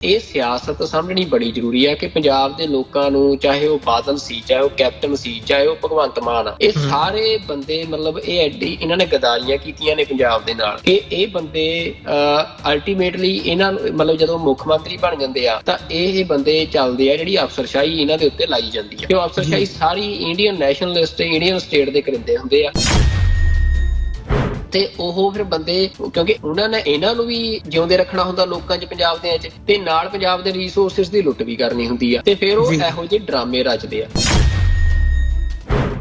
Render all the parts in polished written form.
ਇਹ ਸਿਆਸਤ ਸਮਝਣੀ ਬੜੀ ਜ਼ਰੂਰੀ ਹੈ ਕਿ ਪੰਜਾਬ ਦੇ ਲੋਕਾਂ ਨੂੰ, ਚਾਹੇ ਉਹ ਬਾਦਲ ਸੀ, ਚਾਹੇ ਉਹ ਕੈਪਟਨ ਸੀ, ਚਾਹੇ ਉਹ ਭਗਵੰਤ ਮਾਨ ਆ, ਇਹ ਸਾਰੇ ਬੰਦੇ ਮਤਲਬ ਇਹਨਾਂ ਨੇ ਗਦਾਰੀਆਂ ਕੀਤੀਆਂ ਨੇ ਪੰਜਾਬ ਦੇ ਨਾਲ ਕਿ ਇਹ ਬੰਦੇ ਅਲਟੀਮੇਟਲੀ ਇਹਨਾਂ ਨੂੰ ਮਤਲਬ ਜਦੋਂ ਮੁੱਖ ਮੰਤਰੀ ਬਣ ਜਾਂਦੇ ਆ ਤਾਂ ਇਹ ਬੰਦੇ ਚੱਲਦੇ ਆ ਜਿਹੜੀ ਅਫਸਰਸ਼ਾਹੀ ਇਹਨਾਂ ਦੇ ਉੱਤੇ ਲਾਈ ਜਾਂਦੀ ਆ ਤੇ ਉਹ ਅਫਸਰਸ਼ਾਹੀ ਸਾਰੀ ਇੰਡੀਅਨ ਨੈਸ਼ਨਲਿਸਟ ਇੰਡੀਅਨ ਸਟੇਟ ਦੇ ਕਰਿੰਦੇ ਹੁੰਦੇ ਆ ਤੇ ਉਹ ਫਿਰ ਬੰਦੇ ਕਿਉਂਕਿ ਉਹਨਾਂ ਨੇ ਇਹਨਾਂ ਨੂੰ ਵੀ ਜਿਉਂਦੇ ਰੱਖਣਾ ਹੁੰਦਾ ਲੋਕਾਂ 'ਚ ਪੰਜਾਬ ਦੇ ਵਿੱਚ ਤੇ ਨਾਲ ਪੰਜਾਬ ਦੇ ਰਿਸੋਰਸਿਸ ਦੀ ਲੁੱਟ ਵੀ ਕਰਨੀ ਹੁੰਦੀ ਆ ਤੇ ਫਿਰ ਉਹ ਇਹੋ ਜਿਹੇ ਡਰਾਮੇ ਰਚਦੇ ਆ।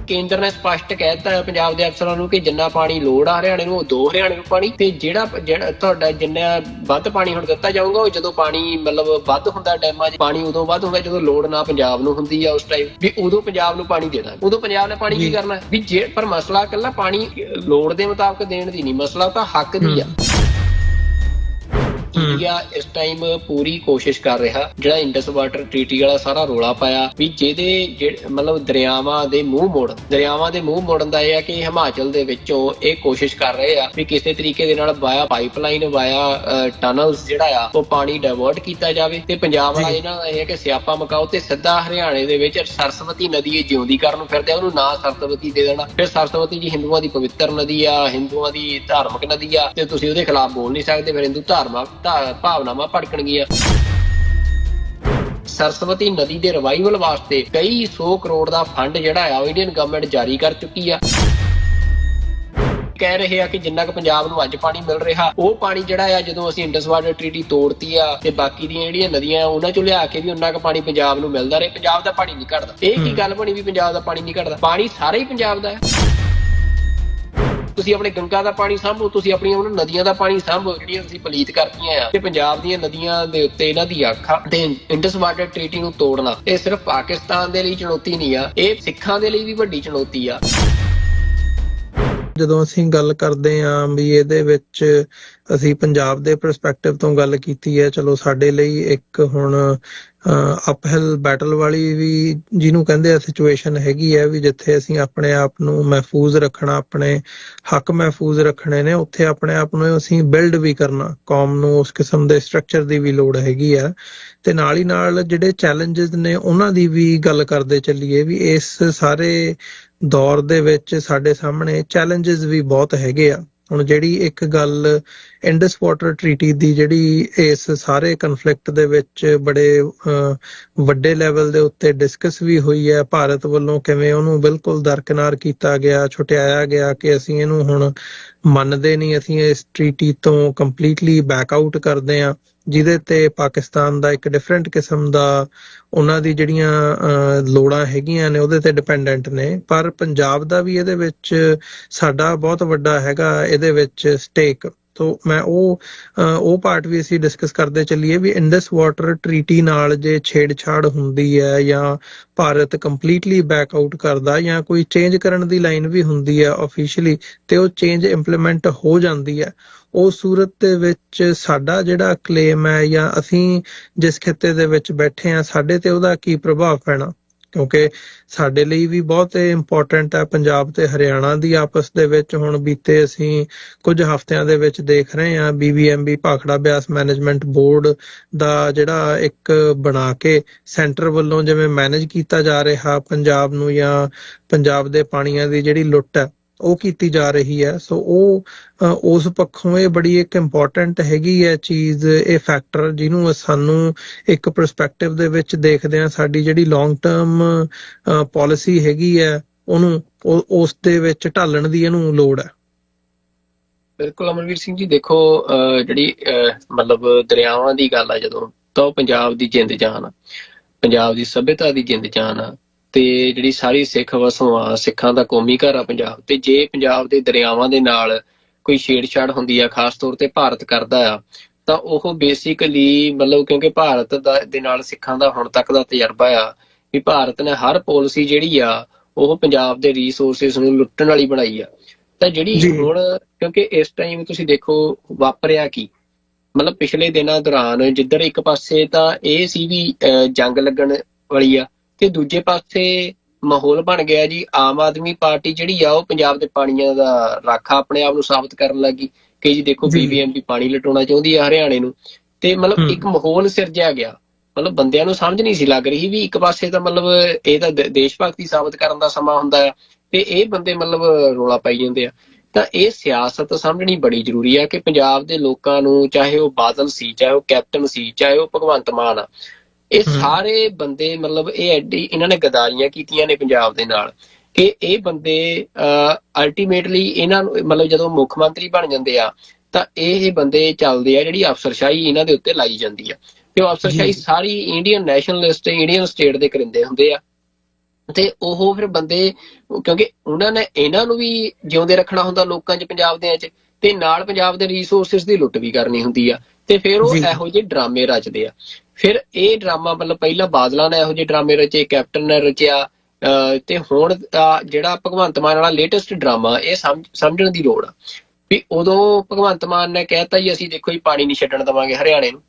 ਕੇਂਦਰ ਨੇ ਸਪਸ਼ਟ ਕਹਿ ਦਿੱਤਾ ਪੰਜਾਬ ਦੇ ਅਫਸਰਾਂ ਨੂੰ ਕਿ ਜਿੰਨਾ ਪਾਣੀ ਲੋੜ ਆ ਹਰਿਆਣੇ ਨੂੰ ਉਹ 2 ਹਰਿਆਣੇ ਨੂੰ ਪਾਣੀ ਤੇ ਜਿਹੜਾ ਤੁਹਾਡਾ ਜਿੰਨਾ ਵੱਧ ਪਾਣੀ ਹੁਣ ਦਿੱਤਾ ਜਾਊਗਾ ਉਹ ਜਦੋਂ ਪਾਣੀ ਮਤਲਬ ਵੱਧ ਹੁੰਦਾ ਡੈਮਾਂ 'ਚ ਪਾਣੀ ਉਦੋਂ ਵੱਧ ਹੁੰਦਾ ਜਦੋਂ ਲੋੜ ਨਾ ਪੰਜਾਬ ਨੂੰ ਹੁੰਦੀ ਆ ਉਸ ਟਾਈਮ ਵੀ ਉਦੋਂ ਪੰਜਾਬ ਨੂੰ ਪਾਣੀ ਦੇਣਾ ਉਦੋਂ ਪੰਜਾਬ ਨੇ ਪਾਣੀ ਕੀ ਕਰਨਾ ਵੀ ਪਰ ਮਸਲਾ ਇਕੱਲਾ ਪਾਣੀ ਲੋੜ ਦੇ ਮੁਤਾਬਕ ਦੇਣ ਦੀ ਨਹੀਂ, ਮਸਲਾ ਤਾਂ ਹੱਕ ਦੀ ਆ। ਇੰਡੀਆ ਇਸ ਟਾਈਮ ਪੂਰੀ ਕੋਸ਼ਿਸ਼ ਕਰ ਰਿਹਾ ਜਿਹੜਾ ਇੰਡਸ ਵਾਟਰ ਟ੍ਰੀਟੀ ਵਾਲਾ ਸਾਰਾ ਰੋਲਾ ਪਾਇਆ ਵੀ ਜਿਹਦੇ ਮਤਲਬ ਦਰਿਆਵਾਂ ਦੇ ਮੂੰਹ ਮੋੜਨ ਦਾ ਇਹ ਆ ਕਿ ਹਿਮਾਚਲ ਦੇ ਵਿੱਚੋਂ ਇਹ ਕੋਸ਼ਿਸ਼ ਕਰ ਰਹੇ ਆ ਵੀ ਕਿਸੇ ਤਰੀਕੇ ਦੇ ਨਾਲ ਵਾਇਆ ਪਾਈਪਲਾਈਨ ਵਾਇਆ ਟਨਲਸ ਜਿਹੜਾ ਆ ਉਹ ਪਾਣੀ ਡਾਇਵਰਟ ਕੀਤਾ ਜਾਵੇ ਤੇ ਪੰਜਾਬ ਵਾਲਾ ਇਹਨਾਂ ਦਾ ਇਹ ਹੈ ਕਿ ਸਿਆਪਾ ਮਕਾਓ ਤੇ ਸਿੱਧਾ ਹਰਿਆਣੇ ਦੇ ਵਿੱਚ ਸਰਸਵਤੀ ਨਦੀ ਇਹ ਜਿਉਂਦੀ ਕਰਨ ਨੂੰ ਫਿਰਦੇ ਉਹਨੂੰ ਨਾਂ ਸਰਸਵਤੀ ਦੇ ਦੇਣਾ। ਫਿਰ ਸਰਸਵਤੀ ਜੀ ਹਿੰਦੂਆਂ ਦੀ ਪਵਿੱਤਰ ਨਦੀ ਆ, ਹਿੰਦੂਆਂ ਦੀ ਧਾਰਮਿਕ ਨਦੀ ਆ ਤੇ ਤੁਸੀਂ ਉਹਦੇ ਖਿਲਾਫ ਬੋਲ ਨਹੀਂ ਸਕਦੇ, ਫਿਰ ਹਿੰਦੂ ਭਾਵਨਾਵਾਂ ਭੜਕਣਗੀਆਂ। ਸਰਸਵਤੀ ਨਦੀ ਦੇ ਰਿਵਾਈਵਲ ਵਾਸਤੇ ਕਈ 100 ਕਰੋੜ ਦਾ ਫੰਡ ਜਿਹੜਾ ਆ ਉਹ ਇੰਡੀਅਨ ਗਵਰਨਮੈਂਟ ਜਾਰੀ ਕਰ ਚੁੱਕੀ ਆ। ਕਹਿ ਰਹੇ ਆ ਕਿ ਜਿੰਨਾ ਕੁ ਪੰਜਾਬ ਨੂੰ ਅੱਜ ਪਾਣੀ ਮਿਲ ਰਿਹਾ ਉਹ ਪਾਣੀ ਜਿਹੜਾ ਆ ਜਦੋਂ ਅਸੀਂ ਇੰਡਸ ਵਾਟਰ ਟ੍ਰੀਟੀ ਤੋੜਤੀ ਆ ਤੇ ਬਾਕੀ ਦੀਆਂ ਜਿਹੜੀਆਂ ਨਦੀਆਂ ਉਹਨਾਂ ਚੋਂ ਲਿਆ ਕੇ ਵੀ ਉਹਨਾਂ ਕੁ ਪਾਣੀ ਪੰਜਾਬ ਨੂੰ ਮਿਲਦਾ ਰਹੇ, ਪੰਜਾਬ ਦਾ ਪਾਣੀ ਨਹੀਂ ਘਟਦਾ। ਇਹ ਕੀ ਗੱਲ ਬਣੀ ਵੀ ਪੰਜਾਬ ਦਾ ਪਾਣੀ ਨਹੀਂ ਘਟਦਾ? ਪਾਣੀ ਸਾਰਾ ਹੀ ਪੰਜਾਬ ਦਾ ਹੈ। ਤੁਸੀਂ ਆਪਣੇ ਗੰਗਾ ਦਾ ਪਾਣੀ ਸਾਂਭੋ, ਤੁਸੀਂ ਆਪਣੀਆਂ ਉਹਨਾਂ ਨਦੀਆਂ ਦਾ ਪਾਣੀ ਸਾਂਭੋ ਜਿਹੜੀਆਂ ਤੁਸੀਂ ਪਲੀਤ ਕਰਤੀਆਂ ਆ ਤੇ ਪੰਜਾਬ ਦੀਆਂ ਨਦੀਆਂ ਦੇ ਉੱਤੇ ਇਹਨਾਂ ਦੀ ਅੱਖ ਆ ਤੇ ਇੰਡਸ ਵਾਟਰ ਟ੍ਰੀਟੀ ਨੂੰ ਤੋੜਨਾ ਇਹ ਸਿਰਫ ਪਾਕਿਸਤਾਨ ਦੇ ਲਈ ਚੁਣੌਤੀ ਨਹੀਂ ਆ, ਇਹ ਸਿੱਖਾਂ ਦੇ ਲਈ ਵੀ ਵੱਡੀ ਚੁਣੌਤੀ ਆ। ਜਦੋਂ ਅਸੀਂ ਗੱਲ ਕਰਦੇ ਹਾਂ ਵੀ ਇਹਦੇ ਵਿੱਚ ਅਸੀਂ ਪੰਜਾਬ ਦੇ ਪਰਸਪੈਕਟਿਵ ਤੋਂ ਗੱਲ ਕੀਤੀ ਹੈ, ਚਲੋ ਸਾਡੇ ਲਈ ਇੱਕ ਹੁਣ ਅਪਹਿਲ ਬੈਟਲ ਵਾਲੀ ਵੀ ਜਿਹਨੂੰ ਕਹਿੰਦੇ ਆ ਸਿਚੁਏਸ਼ਨ ਹੈਗੀ ਹੈ ਵੀ ਜਿੱਥੇ ਅਸੀਂ ਆਪਣੇ ਆਪ ਨੂੰ ਮਹਿਫੂਜ਼ ਰੱਖਣਾ, ਆਪਣੇ ਹੱਕ ਮਹਿਫੂਜ਼ ਰੱਖਣੇ ਨੇ, ਉੱਥੇ ਆਪਣੇ ਆਪ ਨੂੰ ਅਸੀਂ ਬਿਲਡ ਵੀ ਕਰਨਾ, ਕੌਮ ਨੂੰ ਉਸ ਕਿਸਮ ਦੇ ਸਟਰਕਚਰ ਦੀ ਵੀ ਲੋੜ ਹੈਗੀ ਆ ਤੇ ਨਾਲ ਹੀ ਨਾਲ ਜਿਹੜੇ ਚੈਲੰਜਸ ਨੇ ਉਹਨਾਂ ਦੀ ਵੀ ਗੱਲ ਕਰਦੇ ਚੱਲੀਏ ਵੀ ਇਸ ਸਾਰੇ ਦੌਰ ਦੇ ਵਿੱਚ ਸਾਡੇ ਸਾਹਮਣੇ ਚੈਲੰਜਸ ਵੀ ਬਹੁਤ ਹੈਗੇ ਆ। ਹੁਣ ਜਿਹੜੀ ਇੱਕ ਗੱਲ ਇੰਡਸ ਵਾਟਰ ਟ੍ਰੀਟੀ ਦੀ ਜਿਹੜੀ ਇਸ ਸਾਰੇ ਕਨਫਲਿਕਟ ਦੇ ਵਿੱਚ ਬੜੇ ਵੱਡੇ ਲੈਵਲ ਦੇ ਉੱਤੇ ਡਿਸਕਸ ਵੀ ਹੋਈ ਹੈ ਭਾਰਤ ਵੱਲੋਂ, ਕਿਵੇਂ ਉਹਨੂੰ ਬਿਲਕੁਲ ਦਰਕਿਨਾਰ ਕੀਤਾ ਗਿਆ, ਛੁਟਿਆਇਆ ਗਿਆ ਕਿ ਅਸੀਂ ਇਹਨੂੰ ਹੁਣ ਮੰਨਦੇ ਨਹੀਂ, ਅਸੀਂ ਇਸ ਟ੍ਰੀਟੀ ਤੋਂ ਕੰਪਲੀਟਲੀ ਬੈਕ ਆਊਟ ਕਰਦੇ ਹਾਂ, ਜਿਹਦੇ ਤੇ ਪਾਕਿਸਤਾਨ ਦਾ ਇੱਕ ਡਿਫਰੈਂਟ ਕਿਸਮ ਦਾ ਉਹਨਾਂ ਦੀ ਜਿਹੜੀਆਂ ਲੋੜਾਂ ਹੈਗੀਆਂ ਨੇ ਉਹਦੇ ਤੇ ਡਿਪੈਂਡੈਂਟ ਨੇ। ਪਰ ਪੰਜਾਬ ਦਾ ਵੀ ਇਹਦੇ ਵਿੱਚ ਸਾਡਾ ਬਹੁਤ ਵੱਡਾ ਹੈਗਾ ਇਹਦੇ ਵਿੱਚ ਸਟੇਕ। ਤੋ ਮੈਂ ਉਹ ਪਾਰਟ ਵੀ ਅਸੀਂ ਡਿਸਕਸ ਕਰਦੇ ਚੱਲੀਏ ਵੀ ਇੰਡਸ ਵਾਟਰ ਟ੍ਰੀਟੀ ਨਾਲ ਜੇ ਛੇੜਛਾੜ ਹੁੰਦੀ ਹੈ ਜਾਂ ਭਾਰਤ ਕੰਪਲੀਟਲੀ ਬੈਕ ਆਊਟ ਕਰਦਾ ਜਾਂ ਕੋਈ ਚੇਂਜ ਕਰਨ ਦੀ ਲਾਈਨ ਵੀ ਹੁੰਦੀ ਹੈ ਆਫੀਸ਼ੀਅਲੀ ਤੇ ਉਹ ਚੇਂਜ ਇੰਪਲੀਮੈਂਟ ਹੋ ਜਾਂਦੀ ਹੈ, ਉਸ ਸੂਰਤ ਦੇ ਵਿੱਚ ਸਾਡਾ ਜਿਹੜਾ ਕਲੇਮ ਹੈ ਜਾਂ ਅਸੀਂ ਜਿਸ ਖਿੱਤੇ ਦੇ ਵਿੱਚ ਬੈਠੇ ਹਾਂ ਸਾਡੇ ਤੇ ਉਹਦਾ ਕੀ ਪ੍ਰਭਾਵ ਪੈਣਾ, ਕਿਉਂਕਿ ਸਾਡੇ ਲਈ ਵੀ ਬਹੁਤ ਇੰਪੋਰਟੈਂਟ ਹੈ ਪੰਜਾਬ ਤੇ ਹਰਿਆਣਾ ਦੀ ਆਪਸ ਦੇ ਵਿੱਚ। ਹੁਣ ਬੀਤੇ ਅਸੀਂ ਕੁਝ ਹਫ਼ਤਿਆਂ ਦੇ ਵਿੱਚ ਦੇਖ ਰਹੇ ਹਾਂ BBMB Bhakra Beas management board ਦਾ ਜਿਹੜਾ ਇੱਕ ਬਣਾ ਕੇ ਸੈਂਟਰ ਵੱਲੋਂ ਜਿਵੇਂ ਮੈਨੇਜ ਕੀਤਾ ਜਾ ਰਿਹਾ ਪੰਜਾਬ ਨੂੰ ਜਾਂ ਪੰਜਾਬ ਦੇ ਪਾਣੀਆਂ ਦੀ ਜਿਹੜੀ ਲੁੱਟ ਹੈ ਉਹ ਕੀਤੀ ਜਾ ਰਹੀ ਹੈ। ਸੋ ਉਹ ਉਸ ਪੱਖੋਂ ਇਹ ਬੜੀ ਇੱਕ ਇੰਪੋਰਟੈਂਟ ਹੈਗੀ ਹੈ ਚੀਜ਼, ਇਹ ਫੈਕਟਰ ਜਿਹਨੂੰ ਸਾਨੂੰ ਇੱਕ ਪਰਸਪੈਕਟਿਵ ਦੇ ਵਿੱਚ ਦੇਖਦੇ ਹਾਂ ਸਾਡੀ ਜਿਹੜੀ ਲੌਂਗ ਟਰਮ ਪਾਲਿਸੀ ਹੈਗੀ ਹੈ ਉਹਨੂੰ ਉਸ ਦੇ ਵਿੱਚ ਢਾਲਣ ਦੀ ਇਹਨੂੰ ਲੋੜ ਹੈ। ਬਿਲਕੁਲ ਅਮਰਵੀਰ ਸਿੰਘ ਜੀ, ਦੇਖੋ ਜਿਹੜੀ ਮਤਲਬ ਦਰਿਆਵਾਂ ਦੀ ਗੱਲ ਆ ਜਦੋਂ ਤਾਂ ਉਹ ਪੰਜਾਬ ਦੀ ਜਿੰਦ ਜਾਨ ਆ, ਪੰਜਾਬ ਦੀ ਸੱਭਿਅਤਾ ਦੀ ਜਿੰਦ ਜਾਨ ਆ ਤੇ ਜਿਹੜੀ ਸਾਰੀ ਸਿੱਖ ਵਸੋਂ ਆ, ਸਿੱਖਾਂ ਦਾ ਕੌਮੀ ਘਰ ਆ ਪੰਜਾਬ। ਤੇ ਜੇ ਪੰਜਾਬ ਦੇ ਦਰਿਆਵਾਂ ਦੇ ਨਾਲ ਕੋਈ ਛੇੜਛਾੜ ਹੁੰਦੀ ਆ, ਖਾਸ ਤੌਰ ਤੇ ਭਾਰਤ ਕਰਦਾ ਆ, ਤਾਂ ਉਹ ਬੇਸਿਕਲੀ ਮਤਲਬ ਕਿਉਂਕਿ ਭਾਰਤ ਦੇ ਨਾਲ ਸਿੱਖਾਂ ਦਾ ਹੁਣ ਤੱਕ ਦਾ ਤਜਰਬਾ ਆ ਵੀ ਭਾਰਤ ਨੇ ਹਰ ਪੋਲਿਸੀ ਜਿਹੜੀ ਆ ਉਹ ਪੰਜਾਬ ਦੇ ਰਿਸੋਰਸਿਸ ਨੂੰ ਲੁੱਟਣ ਵਾਲੀ ਬਣਾਈ ਆ। ਤਾਂ ਜਿਹੜੀ ਹੁਣ ਕਿਉਂਕਿ ਇਸ ਟਾਈਮ ਤੁਸੀਂ ਦੇਖੋ ਵਾਪਰਿਆ ਕੀ ਮਤਲਬ ਪਿਛਲੇ ਦਿਨਾਂ ਦੌਰਾਨ ਜਿੱਧਰ ਇੱਕ ਪਾਸੇ ਤਾਂ ਇਹ ਸੀ ਵੀ ਜੰਗ ਲੱਗਣ ਵਾਲੀ ਆ ਤੇ ਦੂਜੇ ਪਾਸੇ ਮਾਹੌਲ ਬਣ ਗਿਆ ਜੀ ਆਮ ਆਦਮੀ ਪਾਰਟੀ ਜਿਹੜੀ ਆ ਉਹ ਪੰਜਾਬ ਦੇ ਪਾਣੀਆਂ ਦਾ ਰਾਖਾ ਆਪਣੇ ਆਪ ਨੂੰ ਸਾਬਤ ਕਰਨ ਲੱਗੀ ਕਿ ਜੀ ਦੇਖੋ BBMP ਪਾਣੀ ਲਟਾਉਣਾ ਚਾਹੁੰਦੀ ਆ ਹਰਿਆਣੇ ਨੂੰ ਤੇ ਮਤਲਬ ਇੱਕ ਮਾਹੌਲ ਸਿਰਜਿਆ ਗਿਆ। ਮਤਲਬ ਬੰਦਿਆਂ ਨੂੰ ਸਮਝ ਨਹੀਂ ਸੀ ਲੱਗ ਰਹੀ ਵੀ ਇੱਕ ਪਾਸੇ ਤਾਂ ਮਤਲਬ ਇਹ ਤਾਂ ਦੇਸ਼ ਭਗਤੀ ਸਾਬਤ ਕਰਨ ਦਾ ਸਮਾਂ ਹੁੰਦਾ ਆ ਤੇ ਇਹ ਬੰਦੇ ਮਤਲਬ ਰੌਲਾ ਪਾਈ ਜਾਂਦੇ ਆ। ਤਾਂ ਇਹ ਸਿਆਸਤ ਸਮਝਣੀ ਬੜੀ ਜ਼ਰੂਰੀ ਆ ਕਿ ਪੰਜਾਬ ਦੇ ਲੋਕਾਂ ਨੂੰ, ਚਾਹੇ ਉਹ ਬਾਦਲ ਸੀ, ਚਾਹੇ ਉਹ ਕੈਪਟਨ ਸੀ, ਚਾਹੇ ਉਹ ਭਗਵੰਤ ਮਾਨ ਆ, ਇਹ ਸਾਰੇ ਬੰਦੇ ਮਤਲਬ ਇਹਨਾਂ ਨੇ ਗਦਾਰੀਆਂ ਕੀਤੀਆਂ ਨੇ ਪੰਜਾਬ ਦੇ ਨਾਲ ਕਿ ਇਹ ਬੰਦੇ ਅਲਟੀਮੇਟਲੀ ਇਹਨਾਂ ਨੂੰ ਮਤਲਬ ਜਦੋਂ ਮੁੱਖ ਮੰਤਰੀ ਬਣ ਜਾਂਦੇ ਆ ਤਾਂ ਇਹ ਬੰਦੇ ਚੱਲਦੇ ਆ ਜਿਹੜੀ ਅਫਸਰਸ਼ਾਹੀ ਇਹਨਾਂ ਦੇ ਉੱਤੇ ਲਾਈ ਜਾਂਦੀ ਆ ਤੇ ਉਹ ਅਫਸਰਸ਼ਾਹੀ ਸਾਰੀ ਇੰਡੀਅਨ ਨੈਸ਼ਨਲਿਸਟ, ਇੰਡੀਅਨ ਸਟੇਟ ਦੇ ਕਰਿੰਦੇ ਹੁੰਦੇ ਆ। ਤੇ ਉਹ ਫਿਰ ਬੰਦੇ, ਕਿਉਂਕਿ ਉਹਨਾਂ ਨੇ ਇਹਨਾਂ ਨੂੰ ਵੀ ਜਿਉਂਦੇ ਰੱਖਣਾ ਹੁੰਦਾ ਲੋਕਾਂ 'ਚ, ਪੰਜਾਬ ਦੇ 'ਚ, ਤੇ ਨਾਲ ਪੰਜਾਬ ਦੇ ਰਿਸੋਰਸਿਸ ਦੀ ਲੁੱਟ ਵੀ ਕਰਨੀ ਹੁੰਦੀ ਆ ਤੇ ਫਿਰ ਉਹ ਇਹੋ ਜਿਹੇ ਡਰਾਮੇ ਰਚਦੇ ਆ। ਫਿਰ ਇਹ ਡਰਾਮਾ ਮਤਲਬ ਪਹਿਲਾਂ ਬਾਦਲਾਂ ਨੇ ਇਹੋ ਜਿਹੇ ਡਰਾਮੇ ਰਚੇ, ਕੈਪਟਨ ਨੇ ਰਚਿਆ, ਤੇ ਹੁਣ ਜਿਹੜਾ ਭਗਵੰਤ ਮਾਨ ਵਾਲਾ ਲੇਟੈਸਟ ਡਰਾਮਾ, ਇਹ ਸਮਝਣ ਦੀ ਲੋੜ ਆ ਵੀ ਉਦੋਂ ਭਗਵੰਤ ਮਾਨ ਨੇ ਕਹਿਤਾ ਜੀ ਅਸੀਂ ਦੇਖੋ ਜੀ ਪਾਣੀ ਨਹੀਂ ਛੱਡਣ ਦੇਵਾਂਗੇ ਹਰਿਆਣੇ ਨੂੰ।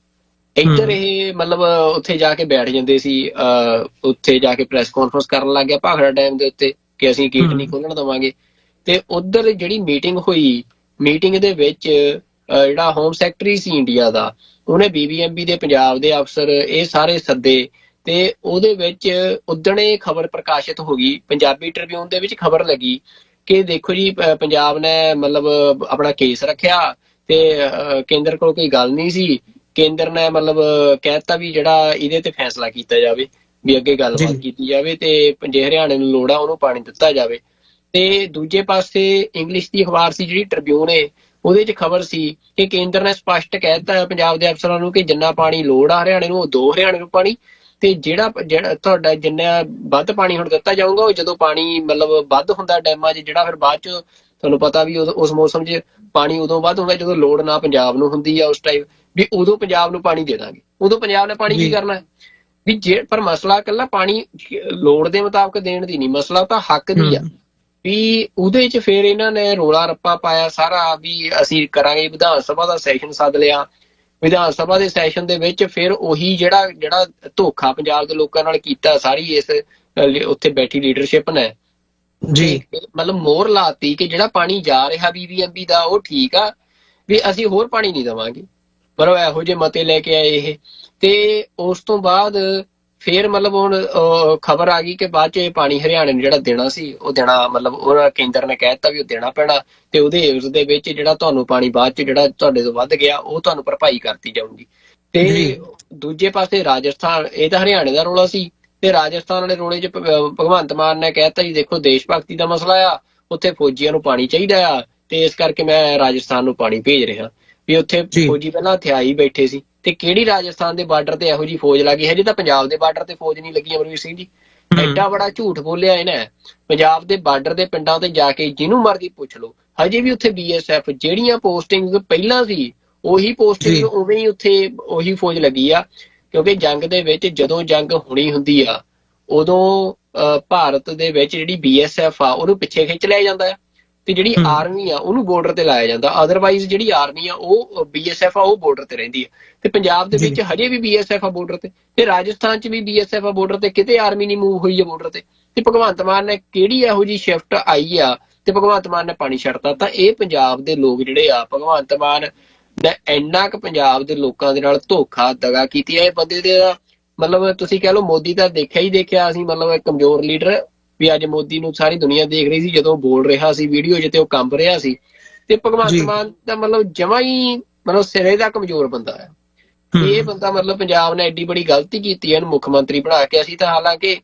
ਇੱਧਰ ਇਹ ਮਤਲਬ ਉੱਥੇ ਜਾ ਕੇ ਬੈਠ ਜਾਂਦੇ ਸੀ, ਉੱਥੇ ਜਾ ਕੇ ਪ੍ਰੈਸ ਕਾਨਫਰੰਸ ਕਰਨ ਲੱਗ ਗਿਆ ਭਾਖੜਾ ਡੈਮ ਦੇ ਉੱਤੇ ਕਿ ਅਸੀਂ ਗੇਟ ਨਹੀਂ ਖੋਲਣ ਦੇਵਾਂਗੇ। ਤੇ ਉੱਧਰ ਜਿਹੜੀ ਮੀਟਿੰਗ ਹੋਈ, ਮੀਟਿੰਗ ਦੇ ਵਿੱਚ ਜਿਹੜਾ ਹੋਮ ਸੈਕਟਰੀ ਸੀ ਇੰਡੀਆ ਦਾ, ਉਹਨੇ BBMP ਦੇ ਪੰਜਾਬ ਦੇ ਅਫਸਰ ਇਹ ਸਾਰੇ ਸੱਦੇ ਤੇ ਉਹਦੇ ਵਿੱਚ ਉਦਣੇ ਖਬਰ ਪ੍ਰਕਾਸ਼ਿਤ ਹੋ ਗਈ। ਪੰਜਾਬੀ ਟ੍ਰਿਬਿਊਨ ਦੇ ਵਿੱਚ ਖਬਰ ਲੱਗੀ ਕਿ ਦੇਖੋ ਜੀ ਪੰਜਾਬ ਨੇ ਮਤਲਬ ਆਪਣਾ ਕੇਸ ਰੱਖਿਆ ਤੇ ਕੇਂਦਰ ਕੋਲ ਕੋਈ ਗੱਲ ਨਹੀਂ ਸੀ। ਕੇਂਦਰ ਨੇ ਮਤਲਬ ਕਹਿਤਾ ਵੀ ਜਿਹੜਾ ਇਹਦੇ ਤੇ ਫੈਸਲਾ ਕੀਤਾ ਜਾਵੇ, ਵੀ ਅੱਗੇ ਗੱਲਬਾਤ ਕੀਤੀ ਜਾਵੇ ਤੇ ਜੇ ਹਰਿਆਣੇ ਨੂੰ ਲੋੜ ਆ ਉਹਨੂੰ ਪਾਣੀ ਦਿੱਤਾ ਜਾਵੇ। ਤੇ ਦੂਜੇ ਪਾਸੇ ਇੰਗਲਿਸ਼ ਦੀ ਅਖਬਾਰ ਸੀ ਜਿਹੜੀ ਟ੍ਰਿਬਿਊਨ ਏ, ਉਹਦੇ 'ਚ ਖਬਰ ਸੀ ਕਿ ਕੇਂਦਰ ਨੇ ਸਪਸ਼ਟ ਕਹਿ ਦਿੱਤਾ ਪੰਜਾਬ ਦੇ ਅਫਸਰਾਂ ਨੂੰ ਕਿ ਜਿੰਨਾ ਪਾਣੀ ਲੋੜ ਆ ਹਰਿਆਣੇ ਨੂੰ ਉਹ ਦੋ ਹਰਿਆਣੇ ਨੂੰ ਪਾਣੀ, ਤੇ ਜਿਹੜਾ ਤੁਹਾਡਾ ਜਿੰਨਾ ਵੱਧ ਪਾਣੀ ਹੁਣ ਦਿੱਤਾ ਜਾਊਗਾ ਉਹ ਜਦੋਂ ਪਾਣੀ ਮਤਲਬ ਵੱਧ ਹੁੰਦਾ ਡੈਮਾਂ 'ਚ, ਜਿਹੜਾ ਫਿਰ ਬਾਅਦ 'ਚ ਤੁਹਾਨੂੰ ਪਤਾ ਵੀ ਉਸ ਮੌਸਮ 'ਚ ਪਾਣੀ ਉਦੋਂ ਵੱਧ ਹੁੰਦਾ ਜਦੋਂ ਲੋੜ ਨਾ ਪੰਜਾਬ ਨੂੰ ਹੁੰਦੀ ਆ ਉਸ ਟਾਈਮ, ਵੀ ਉਦੋਂ ਪੰਜਾਬ ਨੂੰ ਪਾਣੀ ਦੇ ਦਾਂਗੇ। ਉਦੋਂ ਪੰਜਾਬ ਨੇ ਪਾਣੀ ਕੀ ਕਰਨਾ ਵੀ ਪਰ ਮਸਲਾ ਇਕੱਲਾ ਪਾਣੀ ਲੋੜ ਦੇ ਮੁਤਾਬਕ ਦੇਣ ਦੀ ਨਹੀਂ, ਮਸਲਾ ਤਾਂ ਹੱਕ ਦੀ ਆ। ਵੀ ਉਹਦੇ 'ਚ ਫਿਰ ਇਹਨਾਂ ਨੇ ਰੋਲਾ ਰੱਪਾ ਪਾਇਆ ਸਾਰਾ ਵੀ ਅਸੀਂ ਕਰਾਂਗੇ, ਵਿਧਾਨ ਸਭਾ ਦਾ ਸੈਸ਼ਨ ਸੱਦ ਲਿਆ। ਵਿਧਾਨ ਸਭਾ ਦੇ ਸੈਸ਼ਨ ਦੇ ਵਿੱਚ ਫਿਰ ਉਹੀ ਜਿਹੜਾ ਧੋਖਾ ਪੰਜਾਬ ਦੇ ਲੋਕਾਂ ਨਾਲ ਕੀਤਾ ਸਾਰੀ ਇਸ ਉੱਥੇ ਬੈਠੀ ਲੀਡਰਸ਼ਿਪ ਨੇ ਜੀ ਮਤਲਬ ਮੋਹਰ ਲਾਤੀ ਕਿ ਜਿਹੜਾ ਪਾਣੀ ਜਾ ਰਿਹਾ BBMP ਦਾ ਉਹ ਠੀਕ ਆ, ਵੀ ਅਸੀਂ ਹੋਰ ਪਾਣੀ ਨਹੀਂ ਦੇਵਾਂਗੇ। ਪਰ ਉਹ ਇਹੋ ਜਿਹੇ ਮਤੇ ਲੈ ਕੇ ਆਏ ਇਹ। ਤੇ ਉਸ ਤੋਂ ਬਾਅਦ ਫਿਰ ਮਤਲਬ ਹੁਣ ਖਬਰ ਆ ਗਈ ਕਿ ਬਾਅਦ 'ਚ ਇਹ ਪਾਣੀ ਹਰਿਆਣੇ ਨੂੰ ਜਿਹੜਾ ਦੇਣਾ ਸੀ ਉਹ ਦੇਣਾ, ਮਤਲਬ ਉਹਨਾਂ ਕੇਂਦਰ ਨੇ ਕਹਿ ਦਿੱਤਾ ਵੀ ਉਹ ਦੇਣਾ ਪੈਣਾ ਤੇ ਉਹਦੇ ਏਵਜ਼ ਦੇ ਵਿੱਚ ਜਿਹੜਾ ਤੁਹਾਨੂੰ ਪਾਣੀ ਬਾਅਦ 'ਚ ਜਿਹੜਾ ਤੁਹਾਡੇ ਤੋਂ ਵੱਧ ਗਿਆ ਉਹ ਤੁਹਾਨੂੰ ਭਰਪਾਈ ਕਰਤੀ ਜਾਊਗੀ। ਤੇ ਦੂਜੇ ਪਾਸੇ ਰਾਜਸਥਾਨ, ਇਹ ਤਾਂ ਹਰਿਆਣੇ ਦਾ ਰੌਲਾ ਸੀ ਤੇ ਰਾਜਸਥਾਨ ਵਾਲੇ ਰੌਲੇ 'ਚ ਭਗਵੰਤ ਮਾਨ ਨੇ ਕਹਿ ਦਿੱਤਾ ਜੀ ਦੇਖੋ ਦੇਸ਼ ਭਗਤੀ ਦਾ ਮਸਲਾ ਆ, ਉੱਥੇ ਫੌਜੀਆਂ ਨੂੰ ਪਾਣੀ ਚਾਹੀਦਾ ਆ ਤੇ ਇਸ ਕਰਕੇ ਮੈਂ ਰਾਜਸਥਾਨ ਨੂੰ ਪਾਣੀ ਭੇਜ ਰਿਹਾ। ਵੀ ਉੱਥੇ ਫੌਜੀ ਪਹਿਲਾਂ ਹਥਿਆਈ ਬੈਠੇ ਸੀ ਤੇ ਕਿਹੜੀ ਰਾਜਸਥਾਨ ਦੇ ਬਾਰਡਰ ਤੇ ਇਹੋ ਜਿਹੀ ਫੌਜ ਲੱਗੀ, ਹਜੇ ਤਾਂ ਪੰਜਾਬ ਦੇ ਬਾਰਡਰ ਤੇ ਫੌਜ ਨਹੀਂ ਲੱਗੀ। ਅਮਰਵੀਰ ਸਿੰਘ ਜੀ ਐਡਾ ਬੜਾ ਝੂਠ ਬੋਲਿਆ ਇਹਨੇ। ਪੰਜਾਬ ਦੇ ਬਾਰਡਰ ਦੇ ਪਿੰਡਾਂ ਤੇ ਜਾ ਕੇ ਜਿਹਨੂੰ ਮਰਜ਼ੀ ਪੁੱਛ ਲਓ, ਹਜੇ ਵੀ ਉੱਥੇ BSF ਜਿਹੜੀਆਂ ਪੋਸਟਿੰਗ ਪਹਿਲਾਂ ਸੀ ਉਹੀ ਪੋਸਟਿੰਗ ਉਵੇਂ ਹੀ ਉੱਥੇ ਉਹੀ ਫੌਜ ਲੱਗੀ ਆ। ਕਿਉਂਕਿ ਜੰਗ ਦੇ ਵਿੱਚ ਜਦੋਂ ਜੰਗ ਹੋਣੀ ਹੁੰਦੀ ਆ ਉਦੋਂ ਭਾਰਤ ਦੇ ਵਿੱਚ ਜਿਹੜੀ BSF ਆ ਉਹਨੂੰ ਪਿੱਛੇ ਖਿੱਚ ਲਿਆ ਜਾਂਦਾ ਆ ਤੇ ਜਿਹੜੀ ਆਰਮੀ ਆ ਉਹਨੂੰ ਬਾਰਡਰ ਤੇ ਲਾਇਆ ਜਾਂਦਾ। ਅਦਰਵਾਈਜ਼ ਜਿਹੜੀ ਆਰਮੀ ਆ ਉਹ BSF ਆ ਉਹ ਬਾਰਡਰ ਤੇ ਰਹਿੰਦੀ ਆ ਤੇ ਪੰਜਾਬ ਦੇ ਵਿੱਚ ਹਜੇ ਵੀ BSF ਆ ਬਾਰਡਰ ਤੇ ਰਾਜਸਥਾਨ 'ਚ ਵੀ BSF ਆ ਬਾਰਡਰ ਤੇ, ਕਿਤੇ ਆਰਮੀ ਨਹੀਂ ਮੂਵ ਹੋਈ ਆ ਬਾਰਡਰ ਤੇ ਭਗਵੰਤ ਮਾਨ ਨੇ ਕਿਹੜੀ ਇਹੋ ਜਿਹੀ ਸ਼ਿਫਟ ਆਈ ਆ ਤੇ ਭਗਵੰਤ ਮਾਨ ਨੇ ਪਾਣੀ ਛੱਡਤਾ। ਤਾਂ ਇਹ ਪੰਜਾਬ ਦੇ ਲੋਕ ਜਿਹੜੇ ਆ, ਭਗਵੰਤ ਮਾਨ ਨੇ ਇੰਨਾ ਕੁ ਪੰਜਾਬ ਦੇ ਲੋਕਾਂ ਦੇ ਨਾਲ ਧੋਖਾ ਦਗਾ ਕੀਤੀ ਹੈ। ਇਹ ਬੰਦੇ ਦੇ ਮਤਲਬ ਤੁਸੀਂ ਕਹਿ ਲਓ ਮੋਦੀ ਤਾਂ ਦੇਖਿਆ ਹੀ ਦੇਖਿਆ ਅਸੀਂ, ਮਤਲਬ ਇੱਕ ਕਮਜ਼ੋਰ ਲੀਡਰ ਵੀ ਅੱਜ ਮੋਦੀ ਨੂੰ ਸਾਰੀ ਦੁਨੀਆ ਦੇਖ ਰਹੀ ਸੀ ਜਦੋਂ ਬੋਲ ਰਿਹਾ ਸੀ ਵੀਡੀਓ 'ਚ ਤੇ ਉਹ ਕੰਬ ਰਿਹਾ ਸੀ। ਤੇ ਭਗਵੰਤ ਮਾਨ ਦਾ ਮਤਲਬ ਜਮਾਂ ਹੀ ਮਤਲਬ ਸਿਰੇ ਦਾ ਕਮਜ਼ੋਰ ਬੰਦਾ ਹੈ। ਇਹ ਬੰਦਾ ਮਤਲਬ ਪੰਜਾਬ ਨੇ ਐਡੀ ਬੜੀ ਗਲਤੀ ਕੀਤੀ ਹੈ ਇਹਨੂੰ ਮੁੱਖ ਮੰਤਰੀ ਬਣਾ ਕੇ। ਅਸੀਂ ਤਾਂ ਹਾਲਾਂਕਿ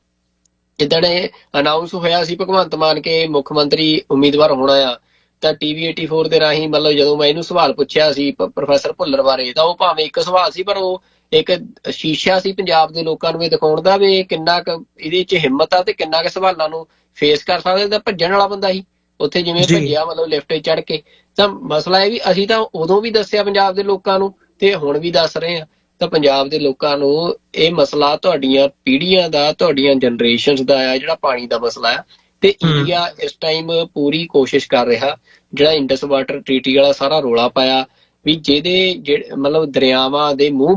ਜਿੱਦਣ ਇਹ ਅਨਾਊਂਸ ਹੋਇਆ ਸੀ ਭਗਵੰਤ ਮਾਨ ਕੇ ਮੁੱਖ ਮੰਤਰੀ ਉਮੀਦਵਾਰ ਹੋਣਾ ਆ ਤਾਂ TV 84 ਦੇ ਰਾਹੀਂ ਮਤਲਬ ਜਦੋਂ ਮੈਂ ਇਹਨੂੰ ਸਵਾਲ ਪੁੱਛਿਆ ਸੀ ਪ੍ਰੋਫੈਸਰ ਭੁੱਲਰ ਬਾਰੇ, ਤਾਂ ਉਹ ਭਾਵੇਂ ਇੱਕ ਸਵਾਲ ਸੀ ਪਰ ਉਹ ਇੱਕ ਸ਼ੀਸ਼ਾ ਸੀ ਪੰਜਾਬ ਦੇ ਲੋਕਾਂ ਨੂੰ ਇਹ ਦਿਖਾਉਣ ਦਾ ਵੀ ਕਿੰਨਾ ਕੁ ਇਹਦੇ 'ਚ ਹਿੰਮਤ ਆ ਤੇ ਕਿੰਨਾ ਕੁ ਸਵਾਲਾਂ ਨੂੰ ਫੇਸ ਕਰ ਸਕਦਾ। ਤਾਂ ਭੱਜਣ ਵਾਲਾ ਬੰਦਾ ਸੀ ਉੱਥੇ, ਜਿਵੇਂ ਭੱਜਿਆ ਮਤਲਬ ਲਿਫਟ 'ਚ ਚੜ੍ਹ ਕੇ। ਤਾਂ ਮਸਲਾ ਇਹ ਵੀ ਅਸੀਂ ਤਾਂ ਉਦੋਂ ਵੀ ਦੱਸਿਆ ਪੰਜਾਬ ਦੇ ਲੋਕਾਂ ਨੂੰ ਤੇ ਹੁਣ ਵੀ ਦੱਸ ਰਹੇ ਹਾਂ। ਤਾਂ ਪੰਜਾਬ ਦੇ ਲੋਕਾਂ ਨੂੰ ਇਹ ਮਸਲਾ ਤੁਹਾਡੀਆਂ ਪੀੜ੍ਹੀਆਂ ਦਾ, ਤੁਹਾਡੀਆਂ ਜਨਰੇਸ਼ਨਸ ਦਾ ਆ ਜਿਹੜਾ ਪਾਣੀ ਦਾ ਮਸਲਾ ਆ। ਤੇ ਇੰਡੀਆ ਇਸ ਟਾਈਮ ਪੂਰੀ ਕੋਸ਼ਿਸ਼ ਕਰ ਰਿਹਾ, ਜਿਹੜਾ ਇੰਡਸ ਵਾਟਰ ਟ੍ਰੀਟੀ ਵਾਲਾ ਸਾਰਾ ਰੌਲਾ ਪਾਇਆ ਵੀ ਜਿਹਦੇ ਮਤਲਬ ਦਰਿਆਵਾਂ ਦੇ ਮੂੰਹ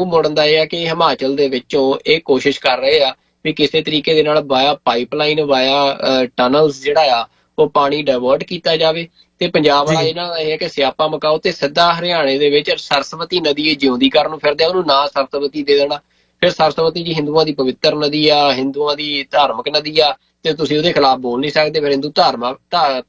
ਮੋੜਨ ਦਾ ਇਹ ਆ ਕਿ ਹਿਮਾਚਲ ਦੇ ਵਿੱਚੋਂ ਇਹ ਕੋਸ਼ਿਸ਼ ਕਰ ਰਹੇ ਆ ਵੀ ਕਿਸੇ ਤਰੀਕੇ ਦੇ ਨਾਲ ਵਾਇਆ ਪਾਈਪਲਾਈਨ, ਵਾਇਆ ਟਨਲਸ ਜਿਹੜਾ ਆ ਉਹ ਪਾਣੀ ਡਾਇਵਰਟ ਕੀਤਾ ਜਾਵੇ। ਤੇ ਪੰਜਾਬ ਵਾਲਾ ਜੀ ਇਹਨਾਂ ਦਾ ਇਹ ਹੈ ਕਿ ਸਿਆਪਾ ਮਕਾਓ ਤੇ ਸਿੱਧਾ ਹਰਿਆਣੇ ਦੇ ਵਿੱਚ ਸਰਸਵਤੀ ਨਦੀ ਇਹ ਜਿਉਂਦੀ ਕਰਨ ਨੂੰ ਫਿਰਦੇ ਆ, ਉਹਨੂੰ ਨਾਂ ਸਰਸਵਤੀ ਦੇ ਦੇਣਾ। ਫਿਰ ਸਰਸਵਤੀ ਜੀ ਹਿੰਦੂਆਂ ਦੀ ਪਵਿੱਤਰ ਨਦੀ ਆ, ਹਿੰਦੂਆਂ ਦੀ ਧਾਰਮਿਕ ਨਦੀ ਆ, ਤੇ ਤੁਸੀਂ ਉਹਦੇ ਖਿਲਾਫ ਬੋਲ ਨਹੀਂ ਸਕਦੇ। ਫਿਰ ਹਿੰਦੂ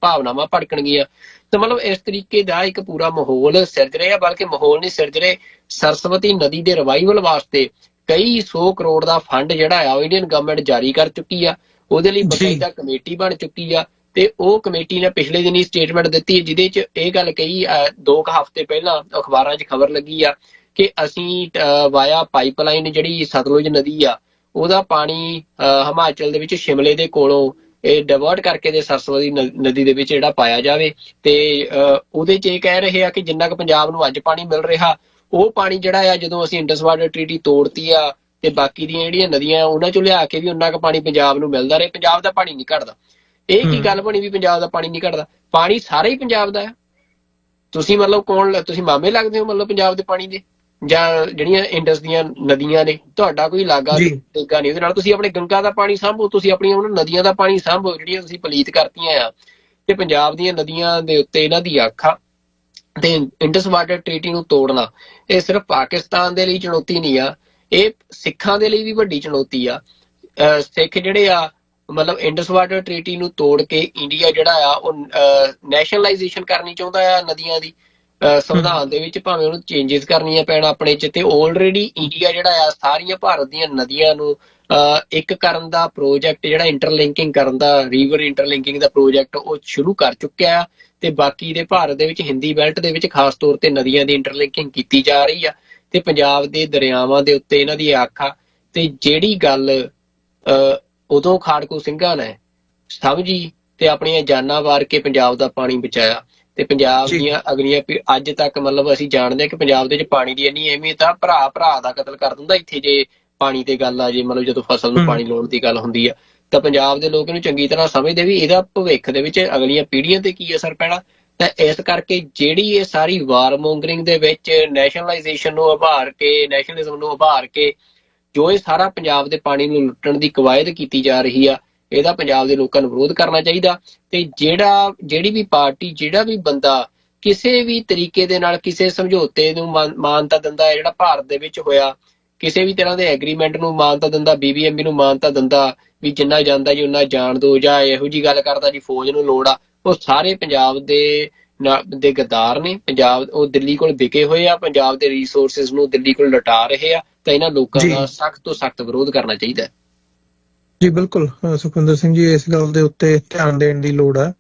ਭਾਵਨਾਵਾਂ ਭੜਕਣਗੀਆਂ। ਤੇ ਮਤਲਬ ਇਸ ਤਰੀਕੇ ਦਾ ਇੱਕ ਪੂਰਾ ਮਾਹੌਲ ਸਿਰਜ ਰਿਹਾ, ਬਲਕਿ ਮਾਹੌਲ ਨਹੀਂ ਸਿਰਜ ਰਹੇ, ਸਰਸਵਤੀ ਨਦੀ ਦੇ ਰਿਵਾਈਵਲ ਵਾਸਤੇ ਕਈ 100 ਕਰੋੜ ਦਾ ਫੰਡ ਜਿਹੜਾ ਆ ਉਹ ਇੰਡੀਅਨ ਗਵਰਨਮੈਂਟ ਜਾਰੀ ਕਰ ਚੁੱਕੀ ਆ। ਉਹਦੇ ਲਈ ਬਕਾਇਦਾ ਕਮੇਟੀ ਬਣ ਚੁੱਕੀ ਆ, ਤੇ ਉਹ ਕਮੇਟੀ ਨੇ ਪਿਛਲੇ ਦਿਨੀ ਸਟੇਟਮੈਂਟ ਦਿੱਤੀ ਜਿਹਦੇ 'ਚ ਇਹ ਗੱਲ ਕਹੀ 2 ਹਫ਼ਤੇ ਪਹਿਲਾਂ ਅਖਬਾਰਾਂ 'ਚ ਖਬਰ ਲੱਗੀ ਆ ਕਿ ਅਸੀਂ ਵਾਇਆ ਪਾਈਪਲਾਈਨ ਜਿਹੜੀ ਸਤਲੁਜ ਨਦੀ ਆ ਉਹਦਾ ਪਾਣੀ ਹਿਮਾਚਲ ਦੇ ਵਿੱਚ ਸ਼ਿਮਲੇ ਦੇ ਕੋਲੋਂ ਇਹ ਡਾਇਵਰਟ ਕਰਕੇ ਤੇ ਸਰਸਵਤੀ ਨਦੀ ਦੇ ਵਿੱਚ ਜਿਹੜਾ ਪਾਇਆ ਜਾਵੇ। ਤੇ ਉਹਦੇ 'ਚ ਇਹ ਕਹਿ ਰਹੇ ਆ ਕਿ ਜਿੰਨਾ ਕੁ ਪੰਜਾਬ ਨੂੰ ਅੱਜ ਪਾਣੀ ਮਿਲ ਰਿਹਾ, ਉਹ ਪਾਣੀ ਜਿਹੜਾ ਆ ਜਦੋਂ ਅਸੀਂ ਇੰਡਸ ਵਾਟਰ ਟ੍ਰੀਟੀ ਤੋੜਤੀ ਆ ਤੇ ਬਾਕੀ ਦੀਆਂ ਜਿਹੜੀਆਂ ਨਦੀਆਂ ਉਹਨਾਂ 'ਚੋਂ ਲਿਆ ਕੇ ਵੀ ਉਨਾ ਕੁ ਪਾਣੀ ਪੰਜਾਬ ਨੂੰ ਮਿਲਦਾ ਰਹੇ, ਪੰਜਾਬ ਦਾ ਪਾਣੀ ਨਹੀਂ ਘਟਦਾ। ਇਹ ਕੀ ਗੱਲ ਬਣੀ ਵੀ ਪੰਜਾਬ ਦਾ ਪਾਣੀ ਨਹੀਂ ਘਟਦਾ? ਪਾਣੀ ਸਾਰਾ ਹੀ ਪੰਜਾਬ ਦਾ ਆ। ਤੁਸੀਂ ਮਤਲਬ ਤੁਸੀਂ ਮਾਮੇ ਲੱਗਦੇ ਹੋ ਮਤਲਬ ਪੰਜਾਬ ਦੇ ਪਾਣੀ ਦੇ, ਜਾਂ ਜਿਹੜੀਆਂ ਇੰਡਸ ਦੀਆਂ ਨਦੀਆਂ ਨੇ ਤੁਹਾਡਾ ਕੋਈ ਲਾਗਾ ਟੇਗਾ ਨਹੀਂ ਉਹਦੇ ਨਾਲ? ਤੁਸੀਂ ਆਪਣੇ ਗੰਗਾ ਦਾ ਪਾਣੀ ਸਾਂਭੋ, ਤੁਸੀਂ ਆਪਣੀਆਂ ਉਹਨਾਂ ਨਦੀਆਂ ਦਾ ਪਾਣੀ ਸਾਂਭੋ ਜਿਹੜੀਆਂ ਤੁਸੀਂ ਪਲੀਤ ਕਰਤੀਆਂ ਆ। ਤੇ ਪੰਜਾਬ ਦੀਆਂ ਨਦੀਆਂ ਦੇ ਉੱਤੇ ਇਹਨਾਂ ਦੀ ਅੱਖ ਆ। ਤੇ ਇੰਡਸ ਵਾਟਰ ਟ੍ਰੀਟੀ ਨੂੰ ਤੋੜਨਾ ਇਹ ਸਿਰਫ ਪਾਕਿਸਤਾਨ ਦੇ ਲਈ ਚੁਣੌਤੀ ਨਹੀਂ ਆ, ਇਹ ਸਿੱਖਾਂ ਦੇ ਲਈ ਵੀ ਵੱਡੀ ਚੁਣੌਤੀ ਆ। ਸਿੱਖ ਜਿਹੜੇ ਆ ਮਤਲਬ ਇੰਡਸ ਵਾਟਰ ਟ੍ਰੀਟੀ ਨੂੰ ਤੋੜ ਕੇ ਇੰਡੀਆ ਜਿਹੜਾ ਆ ਉਹ ਨੈਸ਼ਨਲਾਈਜੇਸ਼ਨ ਕਰਨੀ ਚਾਹੁੰਦਾ ਆ ਨਦੀਆਂ ਦੀ। ਸੰਵਿਧਾਨ ਦੇ ਵਿੱਚ ਭਾਵੇਂ ਉਹਨੂੰ ਚੇਂਜਸ ਕਰਨੀਆਂ ਪੈਣ ਆਪਣੇ 'ਚ, ਤੇ ਆਲਰੇਡੀ ਇੰਡੀਆ ਜਿਹੜਾ ਆ ਸਾਰੀਆਂ ਭਾਰਤ ਦੀਆਂ ਨਦੀਆਂ ਨੂੰ ਇੱਕ ਕਰਨ ਦਾ ਪ੍ਰੋਜੈਕਟ, ਜਿਹੜਾ ਇੰਟਰਲਿੰਕਿੰਗ ਕਰਨ ਦਾ, ਰੀਵਰ ਇੰਟਰਲਿੰਕਿੰਗ ਦਾ ਪ੍ਰੋਜੈਕਟ ਉਹ ਸ਼ੁਰੂ ਕਰ ਚੁੱਕਿਆ ਆ। ਤੇ ਬਾਕੀ ਦੇ ਭਾਰਤ ਦੇ ਵਿੱਚ ਹਿੰਦੀ ਬੈਲਟ ਦੇ ਵਿੱਚ ਖਾਸ ਤੌਰ ਤੇ ਨਦੀਆਂ ਦੀ ਇੰਟਰਲਿੰਕਿੰਗ ਕੀਤੀ ਜਾ ਰਹੀ ਆ, ਤੇ ਪੰਜਾਬ ਦੇ ਦਰਿਆਵਾਂ ਦੇ ਉੱਤੇ ਇਹਨਾਂ ਦੀ ਅੱਖ ਆ। ਤੇ ਜਿਹੜੀ ਗੱਲ ਉਦੋਂ ਖਾੜਕੂ ਸਿੰਘਾਂ ਨੇ ਸਮਝੀ ਤੇ ਆਪਣੀਆਂ ਜਾਨਾਂ ਵਾਰ ਕੇ ਪੰਜਾਬ ਦਾ ਪਾਣੀ ਬਚਾਇਆ, ਤੇ ਪੰਜਾਬ ਦੀਆਂ ਅਗਲੀਆਂ ਅੱਜ ਤੱਕ ਮਤਲਬ ਅਸੀਂ ਜਾਣਦੇ ਹਾਂ ਕਿ ਪੰਜਾਬ ਦੇ ਵਿੱਚ ਪਾਣੀ ਦੀ ਇੰਨੀ ਅਹਿਮੀਅਤ ਆ, ਭਰਾ ਦਾ ਕਤਲ ਕਰ ਦਿੰਦਾ ਇੱਥੇ ਜੇ ਪਾਣੀ ਤੇ ਗੱਲ ਆ ਜੇ, ਮਤਲਬ ਜਦੋਂ ਫਸਲ ਨੂੰ ਪਾਣੀ ਲਾਉਣ ਦੀ ਗੱਲ ਹੁੰਦੀ ਆ ਤਾਂ ਪੰਜਾਬ ਦੇ ਲੋਕ ਇਹਨੂੰ ਚੰਗੀ ਤਰ੍ਹਾਂ ਸਮਝਦੇ ਵੀ ਇਹਦਾ ਭਵਿੱਖ ਦੇ ਵਿੱਚ ਅਗਲੀਆਂ ਪੀੜ੍ਹੀਆਂ ਤੇ ਕੀ ਅਸਰ ਪੈਣਾ। ਤਾਂ ਇਸ ਕਰਕੇ ਜਿਹੜੀ ਇਹ ਸਾਰੀ ਵਾਰਮੋਂਗਰਿੰਗ ਦੇ ਵਿੱਚ ਨੈਸ਼ਨਲਾਈਜੇਸ਼ਨ ਨੂੰ ਉਭਾਰ ਕੇ, ਨੈਸ਼ਨਲਿਜ਼ਮ ਨੂੰ ਉਭਾਰ ਕੇ ਜੋ ਇਹ ਸਾਰਾ ਪੰਜਾਬ ਦੇ ਪਾਣੀ ਨੂੰ ਲੁੱਟਣ ਦੀ ਕਵਾਇਦ ਕੀਤੀ ਜਾ ਰਹੀ ਆ, ਇਹਦਾ ਪੰਜਾਬ ਦੇ ਲੋਕਾਂ ਨੂੰ ਵਿਰੋਧ ਕਰਨਾ ਚਾਹੀਦਾ। ਤੇ ਜਿਹੜੀ ਵੀ ਪਾਰਟੀ, ਜਿਹੜਾ ਵੀ ਬੰਦਾ ਕਿਸੇ ਵੀ ਤਰੀਕੇ ਦੇ ਨਾਲ ਕਿਸੇ ਸਮਝੌਤੇ ਨੂੰ ਮਾਨਤਾ ਦਿੰਦਾ ਹੈ, ਜਿਹੜਾ ਭਾਰਤ ਦੇ ਵਿੱਚ ਹੋਇਆ, ਕਿਸੇ ਵੀ ਤਰ੍ਹਾਂ ਦੇ ਐਗਰੀਮੈਂਟ ਨੂੰ ਮਾਨਤਾ ਦਿੰਦਾ, BBMP ਨੂੰ ਮਾਨਤਾ ਦਿੰਦਾ ਵੀ ਜਿੰਨਾ ਜਾਂਦਾ ਜੀ ਉਨਾ ਜਾਣ ਦੋ, ਜਾਂ ਇਹੋ ਜੀ ਗੱਲ ਕਰਦਾ ਜੀ ਫੌਜ ਨੂੰ ਲੋੜ ਆ, ਉਹ ਸਾਰੇ ਪੰਜਾਬ ਦੇ ਗੱਦਾਰ ਨੇ। ਪੰਜਾਬ ਉਹ ਦਿੱਲੀ ਕੋਲ ਵਿਕੇ ਹੋਏ ਆ, ਪੰਜਾਬ ਦੇ ਰਿਸੋਰਸਿਸ ਨੂੰ ਦਿੱਲੀ ਕੋਲ ਲੁਟਾ ਰਹੇ ਆ। ਤਾਂ ਇਹਨਾਂ ਲੋਕਾਂ ਦਾ ਸਖਤ ਤੋਂ ਸਖਤ ਵਿਰੋਧ ਕਰਨਾ ਚਾਹੀਦਾ ਹੈ। ਜੀ ਬਿਲਕੁਲ ਸੁਖਵਿੰਦਰ ਸਿੰਘ ਜੀ, ਇਸ ਗੱਲ ਦੇ ਉੱਤੇ ਧਿਆਨ ਦੇਣ ਦੀ ਲੋੜ ਹੈ।